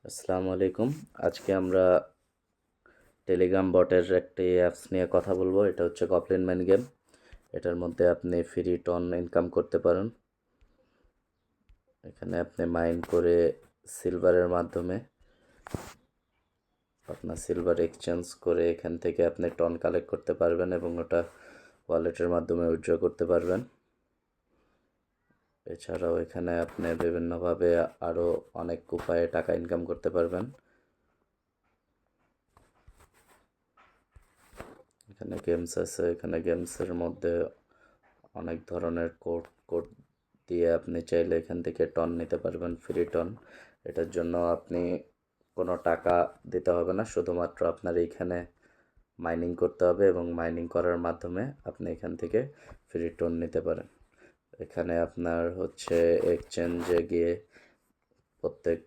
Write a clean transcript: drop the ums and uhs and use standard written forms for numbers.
আসসালামু আলাইকুম। আজকে আমরা টেলিগ্রাম বটের একটি অ্যাপস নিয়ে কথা বলবো। এটা হচ্ছে কপলিন মাইন গেম। এটার মধ্যে আপনি ফ্রি টন ইনকাম করতে পারেন। এখানে আপনি মাইন করে সিলভারের মাধ্যমে আপনার সিলভার এক্সচেঞ্জ করে এখান থেকে আপনি টন কালেক্ট করতে পারবেন এবং ওটা ওয়ালেটের মাধ্যমে উইথড্র করতে পারবেন। এছাড়াও এখানে আপনি বিভিন্নভাবে আরও অনেক উপায়ে টাকা ইনকাম করতে পারবেন। এখানে গেমস আছে, এখানে গেমসের মধ্যে অনেক ধরনের কোড কোড দিয়ে আপনি চাইলে এখান থেকে টন নিতে পারবেন, ফ্রি টন। এটার জন্য আপনি কোনো টাকা দিতে হবে না, শুধুমাত্র আপনার এইখানে মাইনিং করতে হবে এবং মাইনিং করার মাধ্যমে আপনি এখান থেকে ফ্রি টন নিতে পারেন। এখানে আপনার হচ্ছে এক্সচেঞ্জে গিয়ে প্রত্যেক